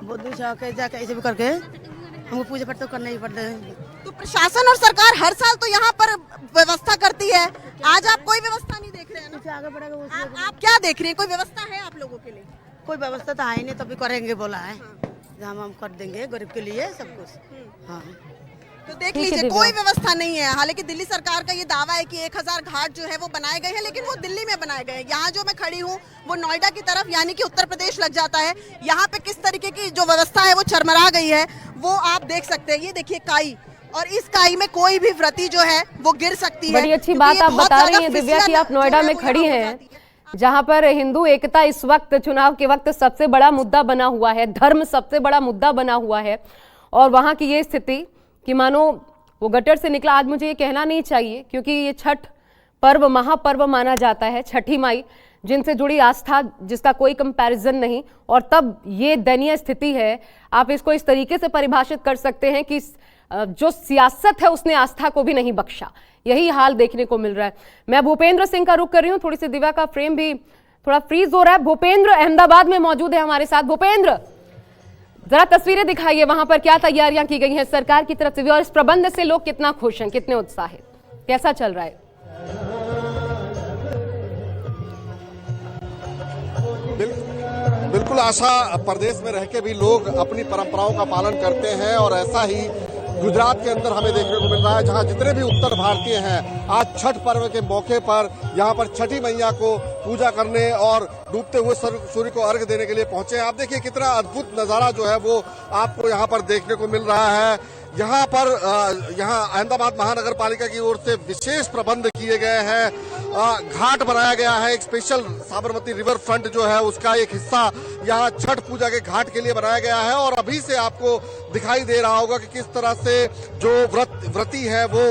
बहुत दूर जाके ऐसे भी करके हमको पूजा पाठ तो करना ही पड़ता है। तो प्रशासन और सरकार हर साल तो यहाँ पर व्यवस्था करती है, आज आप कोई व्यवस्था नहीं देख रहे हैं ना। आगे बढ़ेगा आप क्या देख रही हैं, कोई व्यवस्था है आप लोगों के लिए? कोई व्यवस्था तो है नहीं, तभी करेंगे बोला है। हम कर देंगे गरीब के लिए सब कुछ। हाँ तो देख लीजिए कोई व्यवस्था नहीं है। हालांकि दिल्ली सरकार का ये दावा है कि 1000 घाट जो है वो बनाए गए हैं, लेकिन वो दिल्ली में बनाए गए हैं। यहाँ जो मैं खड़ी हूँ वो नोएडा की तरफ यानी कि उत्तर प्रदेश लग जाता है। यहाँ पे किस तरीके की जो व्यवस्था है वो चरमरा गई है वो आप देख सकते हैं। ये देखिए काई, और इस काई में कोई भी व्रती जो है वो गिर सकती है। बड़ी अच्छी बात आप बता रही हैं दिव्या कि आप नोएडा में खड़ी हैं, जहां पर हिंदू एकता इस वक्त चुनाव के वक्त सबसे बड़ा मुद्दा बना हुआ है, धर्म सबसे बड़ा मुद्दा बना हुआ है। और वहां की ये स्थिति कि मानो वो गटर से निकला। आज मुझे ये कहना नहीं चाहिए क्योंकि ये छठ पर्व महापर्व माना जाता है, छठी माई जिनसे जुड़ी आस्था जिसका कोई कंपैरिजन नहीं, और तब ये दयनीय स्थिति है। आप इसको इस तरीके से परिभाषित कर सकते हैं कि जो सियासत है उसने आस्था को भी नहीं बख्शा। यही हाल देखने को मिल रहा है। मैं भूपेंद्र सिंह का रुख कर रही हूँ, थोड़ी सी दिव्या का फ्रेम भी थोड़ा फ्रीज हो रहा है। भूपेंद्र अहमदाबाद में मौजूद है हमारे साथ। भूपेंद्र, जरा तस्वीरें दिखाइए, वहां पर क्या तैयारियां की गई हैं सरकार की तरफ से भी, और इस प्रबंध से लोग कितना खुश हैं, कितने उत्साहित, कैसा चल रहा है? बिल्कुल आशा, प्रदेश में रह के भी लोग अपनी परंपराओं का पालन करते हैं और ऐसा ही गुजरात के अंदर हमें देखने को मिल रहा है, जहां जितने भी उत्तर भारतीय हैं आज छठ पर्व के मौके पर यहां पर छठी मैया को पूजा करने और डूबते हुए सूर्य को अर्घ्य देने के लिए पहुंचे हैं। आप देखिए कितना अद्भुत नजारा जो है वो आपको यहां पर देखने को मिल रहा है। यहाँ पर अहमदाबाद महानगर पालिका की ओर से विशेष प्रबंध किए गए हैं। घाट बनाया गया है, एक स्पेशल साबरमती रिवर फ्रंट जो है उसका एक हिस्सा यहाँ छठ पूजा के घाट के लिए बनाया गया है। और अभी से आपको दिखाई दे रहा होगा कि किस तरह से जो व्रती है वो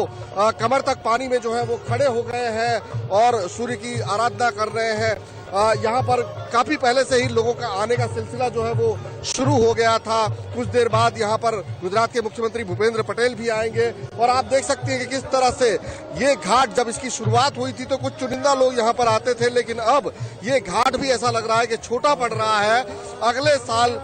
कमर तक पानी में जो है वो खड़े हो गए हैं और सूर्य की आराधना कर रहे हैं। यहाँ पर काफी पहले से ही लोगों का आने का सिलसिला जो है वो शुरू हो गया था। कुछ देर बाद यहाँ पर गुजरात के मुख्यमंत्री भूपेंद्र पटेल भी आएंगे और आप देख सकते हैं कि किस तरह से ये घाट, जब इसकी शुरुआत हुई थी तो कुछ चुनिंदा लोग यहाँ पर आते थे, लेकिन अब ये घाट भी ऐसा लग रहा है कि छोटा पड़ रहा है। अगले साल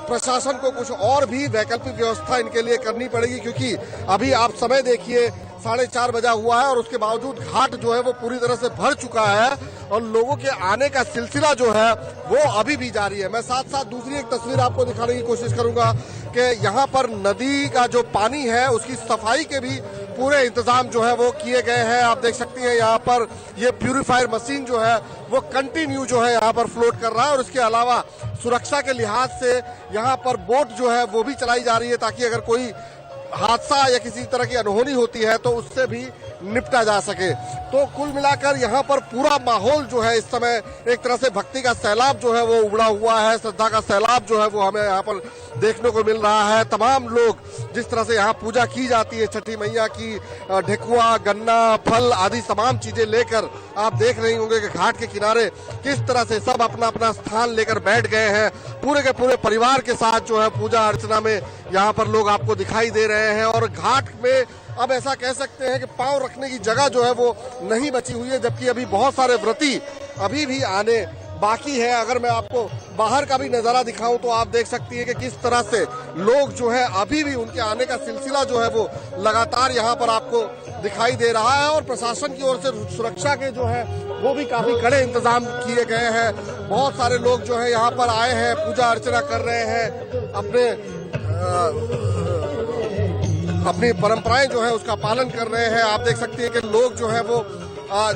प्रशासन को कुछ और भी वैकल्पिक व्यवस्था इनके लिए करनी पड़ेगी, क्योंकि अभी आप समय देखिए 4:30 बजा हुआ है और उसके बावजूद घाट जो है वो पूरी तरह से भर चुका है और लोगों के आने का सिलसिला जो है वो अभी भी जारी है। मैं साथ साथ दूसरी एक तस्वीर आपको दिखाने की कोशिश करूंगा कि यहाँ पर नदी का जो पानी है उसकी सफाई के भी पूरे इंतजाम जो है वो किए गए हैं। आप देख सकती हैं यहाँ पर ये प्यूरिफायर मशीन जो है वो कंटिन्यू जो है यहाँ पर फ्लोट कर रहा है और इसके अलावा सुरक्षा के लिहाज से यहाँ पर बोट जो है वो भी चलाई जा रही है ताकि अगर कोई हादसा या किसी तरह की अनहोनी होती है तो उससे भी निपटा जा सके। तो कुल मिलाकर यहाँ पर पूरा माहौल जो है इस समय एक तरह से भक्ति का सैलाब जो है वो उमड़ा हुआ है, श्रद्धा का सैलाब जो है वो हमें यहाँ पर देखने को मिल रहा है। तमाम लोग जिस तरह से यहाँ पूजा की जाती है छठी मैया की, ढेकुआ, गन्ना, फल आदि तमाम चीजें लेकर आप देख रहे होंगे कि घाट के किनारे किस तरह से सब अपना अपना स्थान लेकर बैठ गए हैं। पूरे के पूरे परिवार के साथ जो है पूजा अर्चना में यहाँ पर लोग आपको दिखाई दे रहे हैं और घाट में अब ऐसा कह सकते हैं कि पांव रखने की जगह जो है वो नहीं बची हुई है, जबकि अभी बहुत सारे व्रती अभी भी आने बाकी है। अगर मैं आपको बाहर का भी नजारा दिखाऊं तो आप देख सकती है कि किस तरह से लोग जो है अभी भी उनके आने का सिलसिला जो है वो लगातार यहाँ पर आपको दिखाई दे रहा है और प्रशासन की ओर से सुरक्षा के जो है वो भी काफी कड़े इंतजाम किए गए हैं। बहुत सारे लोग जो है यहाँ पर आए हैं, पूजा अर्चना कर रहे हैं, अपनी परंपराएं जो है उसका पालन कर रहे हैं। आप देख सकते हैं कि लोग जो है वो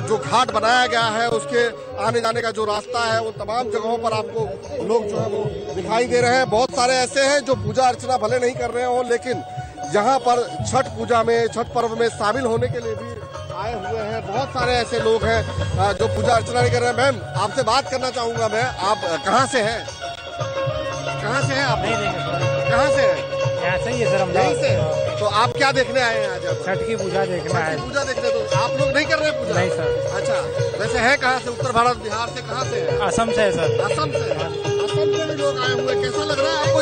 जो घाट बनाया गया है उसके आने जाने का जो रास्ता है वो तमाम जगहों पर आपको लोग जो है वो दिखाई दे रहे हैं। बहुत सारे ऐसे हैं जो पूजा अर्चना भले नहीं कर रहे हो लेकिन यहाँ पर छठ पूजा में, छठ पर्व में शामिल होने के लिए भी आए हुए हैं। बहुत सारे ऐसे लोग हैं जो पूजा अर्चना नहीं कर रहे हैं। मैम, आपसे बात करना चाहूंगा मैं, आप कहाँ से हैं? कहाँ से हैं आप? कहाँ से हैं? यहाँ से ही है सर, यहीं से। तो आप क्या देखने आए हैं आज? छठ की पूजा देखने आए। पूजा देखने तो आप लोग नहीं कर रहे पूजा? नहीं सर। अच्छा, वैसे है कहाँ से? उत्तर भारत, बिहार से? कहाँ से है? असम से है सर। असम से? असम से भी लोग आए हुए, कैसा लग रहा है आपको?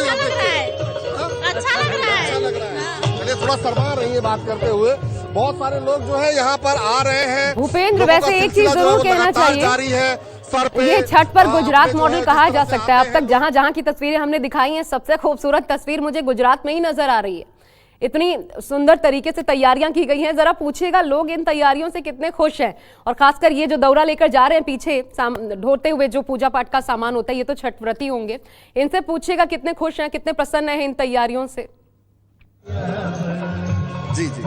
अच्छा लग रहा है। अच्छा लग रहा है। चलिए, थोड़ा शर्मा रही है बात करते हुए। बहुत सारे लोग जो है यहाँ पर आ रहे हैं। भूपेंद्र, वैसे एक चीज जरूर कहना चाहिए, जारी है ये छठ पर गुजरात मॉडल कहा जा सकता है। अब तक जहां जहां की तस्वीरें हमने दिखाई हैं, सबसे खूबसूरत तस्वीर मुझे गुजरात में ही नजर आ रही है। इतनी सुंदर तरीके से तैयारियां की गई हैं, जरा पूछिएगा लोग इन तैयारियों से कितने खुश हैं। और खासकर ये जो दौरा लेकर जा रहे हैं पीछे ढोते हुए, जो पूजा पाठ का सामान होता है, ये तो छठ व्रती होंगे, इनसे पूछिएगा कितने खुश हैं, कितने प्रसन्न हैं इन तैयारियों से। जी जी,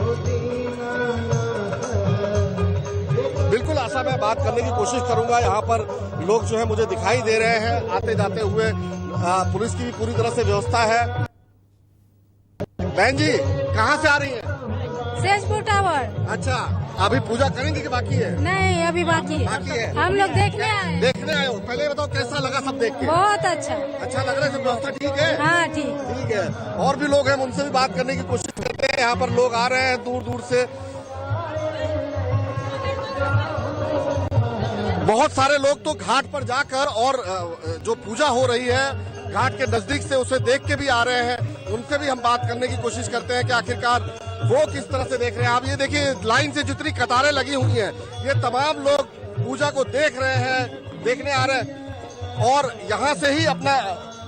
बिल्कुल आशा मैं बात करने की कोशिश करूंगा। यहाँ पर लोग जो है मुझे दिखाई दे रहे हैं आते जाते हुए। पुलिस की भी पूरी तरह से व्यवस्था है। बहन जी, कहाँ से आ रही हैं? सेजपुर टावर। अच्छा, अभी पूजा करेंगे कि बाकी है? नहीं, अभी बाकी है। हम लोग देखने आए। देखने आए हो? पहले बताओ कैसा लगा सब देख के? बहुत अच्छा। अच्छा लग रहा है? सब व्यवस्था ठीक है? हाँ, ठीक है। और भी लोग हैं, उनसे भी बात करने की कोशिश करते हैं। यहाँ पर लोग आ रहे हैं दूर दूर से। बहुत सारे लोग तो घाट पर जाकर और जो पूजा हो रही है घाट के नजदीक से उसे देख के भी आ रहे हैं। उनसे भी हम बात करने की कोशिश करते हैं कि आखिरकार वो किस तरह से देख रहे हैं। आप ये देखिए, लाइन से जितनी कतारें लगी हुई हैं, ये तमाम लोग पूजा को देख रहे हैं, देखने आ रहे हैं और यहाँ से ही अपना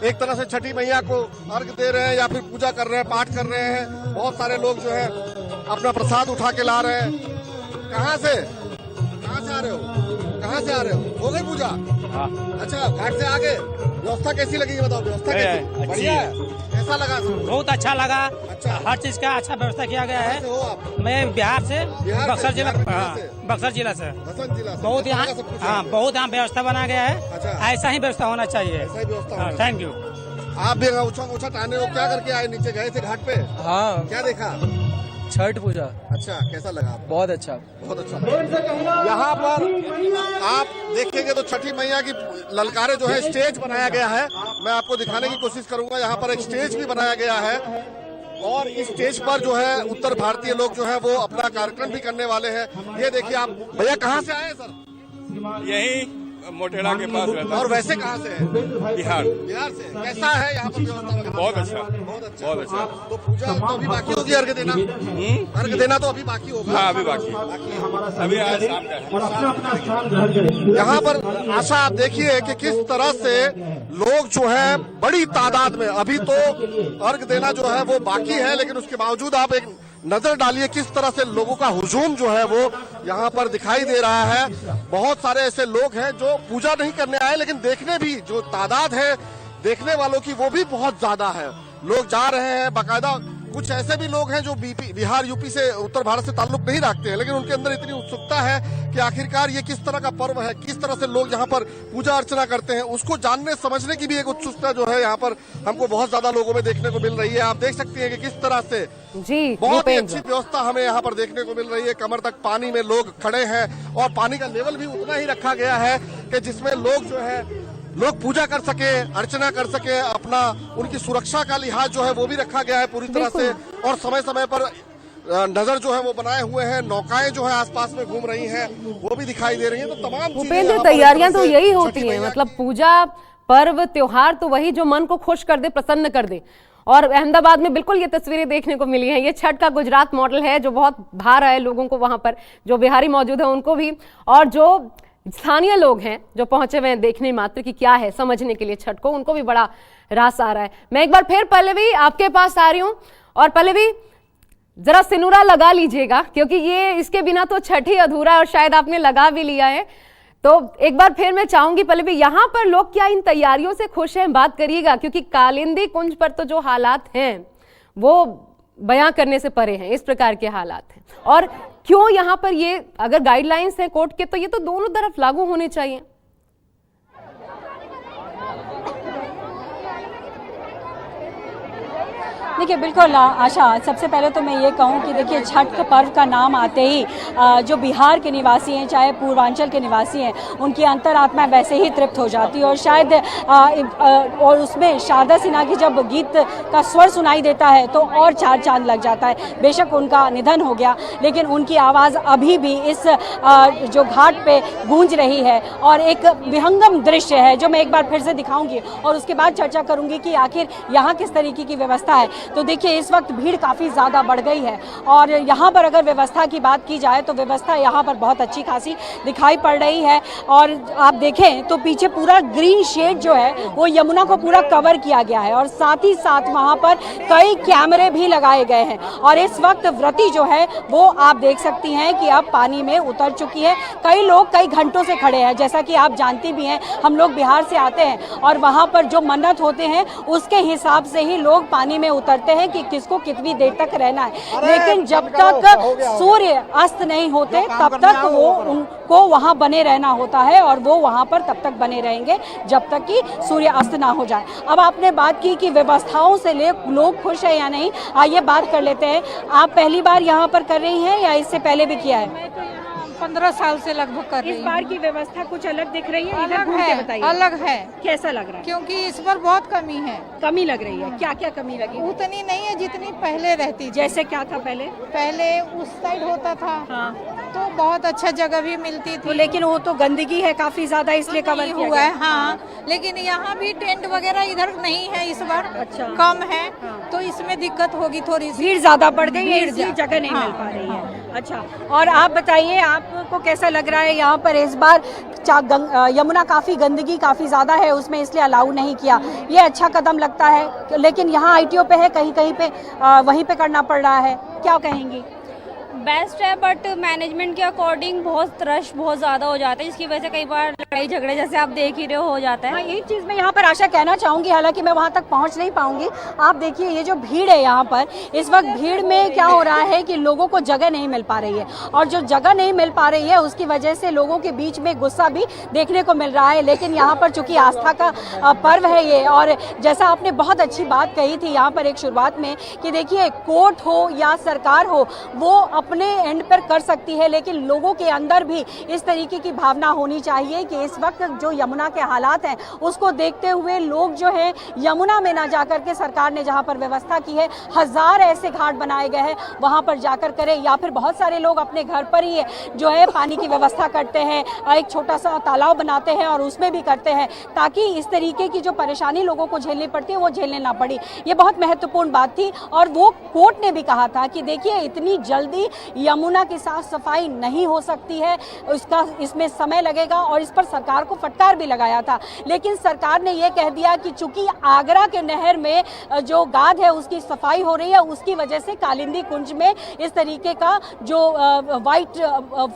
एक तरह से छठी मैया को अर्घ दे रहे हैं या फिर पूजा कर रहे हैं, पाठ कर रहे हैं। बहुत सारे लोग जो है अपना प्रसाद उठा के ला रहे हैं। कहाँ से आ रहे हो? कहाँ से आ रहे हो गई पूजा? हाँ। अच्छा, घाट से आगे व्यवस्था कैसी लगी ये बताओ? व्यवस्था कैसी? बढ़िया है। कैसा लगा? बहुत अच्छा लगा। अच्छा, हर चीज का अच्छा व्यवस्था किया गया है। हो आप? मैं बिहार से, बक्सर जिला। बक्सर जिला से। बहुत यहाँ, हाँ, बहुत यहाँ व्यवस्था बना गया है। अच्छा, ऐसा ही व्यवस्था होना चाहिए। ऐसा ही व्यवस्था। Thank you. आप भी ऊँचा टाने हो, क्या करके आए? नीचे गए थे घाट पे? हाँ। क्या देखा? छठ पूजा। अच्छा, कैसा लगा? बहुत अच्छा, बहुत अच्छा। यहाँ पर आप देखेंगे तो छठी मैया की ललकारे जो है स्टेज बनाया गया है। मैं आपको दिखाने की कोशिश करूंगा। यहाँ पर एक स्टेज भी बनाया गया है और इस स्टेज पर जो है उत्तर भारतीय लोग जो है वो अपना कार्यक्रम भी करने वाले हैं। ये देखिए आप। भैया कहाँ से आए सर? यही मोटेरा के पास रहता है। और वैसे कहाँ से है? बिहार। बिहार से। कैसा है यहाँ पर व्यवस्था? बहुत अच्छा, बहुत अच्छा, बहुत अच्छा। तो पूजा तो अभी बाकी होगी, अर्घ देना? अर्घ देना तो अभी बाकी होगा। हाँ, अभी बाकी। अभी आज शाम का है। यहाँ पर आशा आप देखिए कि किस तरह से लोग जो है बड़ी तादाद में, अभी तो अर्घ देना जो है वो बाकी है, लेकिन उसके बावजूद आप एक नजर डालिए किस तरह से लोगों का हुजूम जो है वो यहाँ पर दिखाई दे रहा है। बहुत सारे ऐसे लोग हैं जो पूजा नहीं करने आए, लेकिन देखने भी जो तादाद है देखने वालों की वो भी बहुत ज्यादा है। लोग जा रहे हैं, बाकायदा कुछ ऐसे भी लोग हैं जो बिहार यूपी से उत्तर भारत से ताल्लुक नहीं रखते हैं, लेकिन उनके अंदर इतनी उत्सुकता है कि आखिरकार ये किस तरह का पर्व है, किस तरह से लोग यहाँ पर पूजा अर्चना करते हैं, उसको जानने समझने की भी एक उत्सुकता जो है यहाँ पर हमको बहुत ज्यादा लोगों में देखने को मिल रही है। आप देख सकते हैं कि किस तरह से जी बहुत ही अच्छी व्यवस्था हमें यहाँ पर देखने को मिल रही है। कमर तक पानी में लोग खड़े हैं और पानी का लेवल भी उतना ही रखा गया है कि जिसमें लोग जो है लोग पूजा कर सके, अर्चना कर सके, अपना उनकी सुरक्षा का लिहाज जो है वो भी रखा गया है पूरी तरह से। और समय समय पर नजर जो है वो बनाए हुए हैं, नौकाएं जो है आसपास में घूम रही हैं वो भी दिखाई दे रही हैं। तो तमाम भूपेंद्र, तैयारियां तो यही होती हैं, मतलब पूजा पर्व त्योहार तो वही जो मन को खुश कर दे, प्रसन्न कर दे। और अहमदाबाद में बिल्कुल ये तस्वीरें देखने को मिली हैं। ये छठ का गुजरात मॉडल है जो बहुत भा रहा है लोगों को, वहां पर जो बिहारी मौजूद है उनको भी, और जो स्थानीय लोग हैं जो पहुंचे हुए हैं देखने मात्र की क्या है समझने के लिए छठ को, उनको भी बड़ा रास आ रहा है। मैं एक बार फिर पल्लवी आपके पास आ रही हूं, और पल्लवी जरा सिनुरा लगा लीजिएगा क्योंकि ये इसके बिना तो छठ ही अधूरा है, और शायद आपने लगा भी लिया है। तो एक बार फिर मैं चाहूंगी पल्लवी, यहाँ पर लोग क्या इन तैयारियों से खुश हैं, बात करिएगा, क्योंकि कालिंदी कुंज पर तो जो हालात हैं वो बयां करने से परे हैं, इस प्रकार के हालात हैं। और क्यों यहाँ पर ये अगर गाइडलाइंस है कोर्ट के तो ये तो दोनों तरफ लागू होने चाहिए। देखिए बिल्कुल आशा, सबसे पहले तो मैं ये कहूँ कि देखिए छठ का पर्व का नाम आते ही जो बिहार के निवासी हैं, चाहे पूर्वांचल के निवासी हैं, उनकी अंतरात्मा वैसे ही तृप्त हो जाती है। और शायद और उसमें शारदा सिन्हा की जब गीत का स्वर सुनाई देता है तो और चार चांद लग जाता है। बेशक उनका निधन हो गया, लेकिन उनकी आवाज़ अभी भी इस जो घाट पे गूंज रही है। और एक विहंगम दृश्य है जो मैं एक बार फिर से दिखाऊंगी और उसके बाद चर्चा करूंगी कि आखिर यहाँ किस तरीके की व्यवस्था है। तो देखिए इस वक्त भीड़ काफ़ी ज़्यादा बढ़ गई है, और यहाँ पर अगर व्यवस्था की बात की जाए तो व्यवस्था यहाँ पर बहुत अच्छी खासी दिखाई पड़ रही है। और आप देखें तो पीछे पूरा ग्रीन शेड जो है वो यमुना को पूरा कवर किया गया है, और साथ ही साथ वहाँ पर कई कैमरे भी लगाए गए हैं। और इस वक्त व्रती जो है वो आप देख सकती हैं कि अब पानी में उतर चुकी है। कई लोग कई घंटों से खड़े हैं, जैसा कि आप जानती भी हैं, हम लोग बिहार से आते हैं और वहाँ पर जो मन्नत होते हैं उसके हिसाब से ही लोग पानी में उतरते हैं कि किसको कितनी देर तक रहना है। लेकिन जब तक सूर्य अस्त नहीं होते तब तक वो उनको वहां बने रहना होता है, और वो वहां पर तब तक बने रहेंगे जब तक कि सूर्य अस्त ना हो जाए। अब आपने बात की कि व्यवस्थाओं से लोग खुश है या नहीं, आइए बात कर लेते हैं। आप पहली बार यहाँ पर कर रही हैं या इससे पहले भी किया है? 15 साल से लगभग कर रही हूं। इस बार की व्यवस्था कुछ अलग दिख रही है? अलग है, अलग है। कैसा लग रहा है? क्योंकि इस बार बहुत कमी है। कमी लग रही है? क्या क्या कमी लगी? उतनी नहीं है जितनी पहले रहती थी। जैसे क्या था पहले? पहले उस साइड होता था। हाँ। तो बहुत अच्छा जगह भी मिलती थी। तो लेकिन वो तो गंदगी है काफी ज्यादा, इसलिए कवर हुआ है। हाँ, लेकिन यहाँ भी टेंट वगैरह इधर नहीं है इस बार। अच्छा, कम है। तो इसमें दिक्कत होगी थोड़ी सी। भीड़ ज्यादा बढ़ गई है, इसलिए जगह नहीं मिल पा रही है। अच्छा, और आप बताइए आपको कैसा लग रहा है यहाँ पर? इस बार यमुना काफी गंदगी काफी ज्यादा है उसमें, इसलिए अलाउ नहीं किया। ये अच्छा कदम लगता है, लेकिन यहाँ आईटीओ पे है, कहीं कहीं पे वहीं पे करना पड़ रहा है, क्या कहेंगी? बेस्ट है, बट मैनेजमेंट के अकॉर्डिंग बहुत रश बहुत ज़्यादा हो जाता है, जिसकी वजह से कई बार लड़ाई झगड़े जैसे आप देख ही रहे हो जाता है। हाँ, एक चीज़ मैं यहाँ पर आशा कहना चाहूँगी, हालांकि मैं वहाँ तक पहुँच नहीं पाऊँगी। आप देखिए ये जो भीड़ है यहाँ पर, इस वक्त भीड़ में क्या हो रहा है कि लोगों को जगह नहीं मिल पा रही है, और जो जगह नहीं मिल पा रही है उसकी वजह से लोगों के बीच में गुस्सा भी देखने को मिल रहा है। लेकिन यहाँ पर चूंकि आस्था का पर्व है ये, और जैसा आपने बहुत अच्छी बात कही थी यहाँ पर एक शुरुआत में कि देखिए कोर्ट हो या सरकार हो वो अपने एंड पर कर सकती है, लेकिन लोगों के अंदर भी इस तरीके की भावना होनी चाहिए कि इस वक्त जो यमुना के हालात हैं उसको देखते हुए लोग जो है यमुना में ना जाकर के सरकार ने जहां पर व्यवस्था की है, 1000 ऐसे घाट बनाए गए हैं वहां पर जाकर करें, या फिर बहुत सारे लोग अपने घर पर ही जो है पानी की व्यवस्था करते हैं, एक छोटा सा तालाब बनाते हैं और उसमें भी करते हैं, ताकि इस तरीके की जो परेशानी लोगों को झेलनी पड़ती है वो झेलने ना पड़ी। ये बहुत महत्वपूर्ण बात थी, और वो कोर्ट ने भी कहा था कि देखिए इतनी जल्दी कि यमुना की साफ सफाई नहीं हो सकती है, इसमें समय लगेगा और इस पर सरकार को फटकार भी लगाया था। लेकिन सरकार ने यह कह दिया कि चूंकि आगरा के नहर में जो गाद है उसकी सफाई हो रही है, उसकी वजह से कालिंदी कुंज में इस तरीके का जो वाइट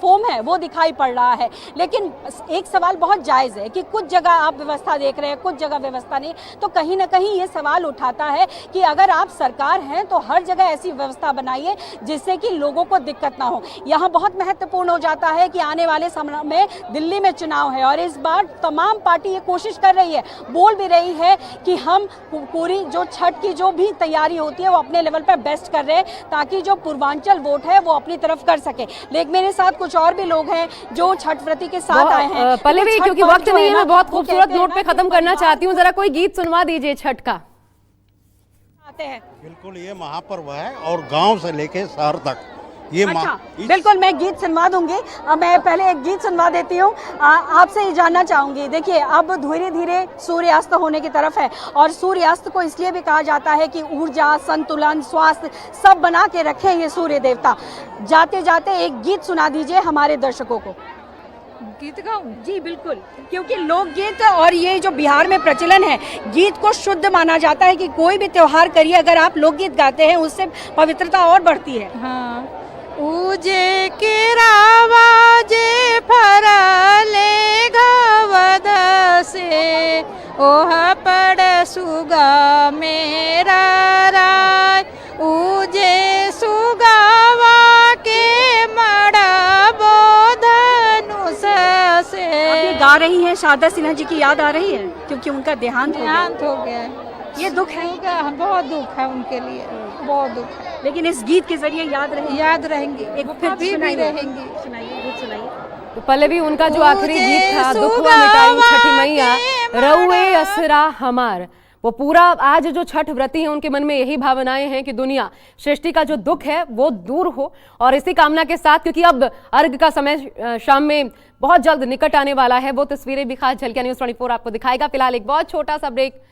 फोम है वो दिखाई पड़ रहा है। लेकिन एक सवाल बहुत जायज़ है कि कुछ जगह आप व्यवस्था देख रहे हैं, कुछ जगह व्यवस्था नहीं, तो कहीं ना कहीं ये सवाल उठाता है कि अगर आप सरकार हैं तो हर जगह ऐसी व्यवस्था बनाइए जिससे कि लोगों को दिक्कत ना हो। यहाँ बहुत महत्वपूर्ण हो जाता है कि आने वाले समय में दिल्ली में चुनाव है और इस बार तमाम पार्टी ये कोशिश कर रही है, बोल भी रही है कि हम पूरी जो छठ की जो भी तैयारी होती है वो अपने लेवल पर बेस्ट कर रहे हैं ताकि जो पूर्वांचल वोट है वो अपनी तरफ कर सके। लेकिन मेरे साथ कुछ और भी लोग हैं जो छठ व्रती के साथ आए हैं। पल्लवी, क्योंकि वक्त नहीं है, मैं बहुत खूबसूरत नोट पे खत्म करना चाहती हूँ, जरा कोई गीत सुनवा दीजिए छठ का। आते हैं बिल्कुल, ये महापर्व है और गांव से लेके शहर तक ये बिल्कुल मैं गीत सुनवा दूंगी। मैं पहले एक गीत सुनवा देती हूँ। आपसे ये जानना चाहूंगी, देखिए अब धीरे धीरे सूर्यास्त होने की तरफ है और सूर्यास्त को इसलिए भी कहा जाता है कि ऊर्जा, संतुलन, स्वास्थ्य सब बना के रखे ये सूर्य देवता। जाते जाते एक गीत सुना दीजिए हमारे दर्शकों को। गीत गाऊं? जी बिल्कुल, क्योंकि लोकगीत और ये जो बिहार में प्रचलन है, गीत को शुद्ध माना जाता है कि कोई भी त्योहार करिए अगर आप लोकगीत गाते हैं उससे पवित्रता और बढ़ती है। हाँ। उजे केरावा जे फरले घवद से ओह पड़ सुगा मेरा राय, उजे सुगावा के मड़ा बोधनुष से। आप ये गा रही हैं, शारदा सिन्हा जी की याद आ रही है क्योंकि उनका देहांत हो गया। ये दुख है, बहुत दुख है उनके लिए, बहुत दुख है। लेकिन इस गीत के जरिए याद रहेंगे, एक फिर भी रहेंगे। सुनाइए, गीत सुनाइए। तो पल्लवी, उनका जो आखिरी गीत था, दुखवा मिटाई छठी मैया रउए असरा हमार, वो पूरा आज जो छठ व्रती हैं उनके मन में यही भावनाएं हैं कि दुनिया सृष्टि का जो दुख है वो दूर हो। और इसी कामना के साथ, क्योंकि अब अर्घ का समय शाम में बहुत जल्द निकट आने वाला है, वो तस्वीरें भी खास झलकियां न्यूज़ 24 आपको दिखाएगा। फिलहाल एक बहुत छोटा सा ब्रेक।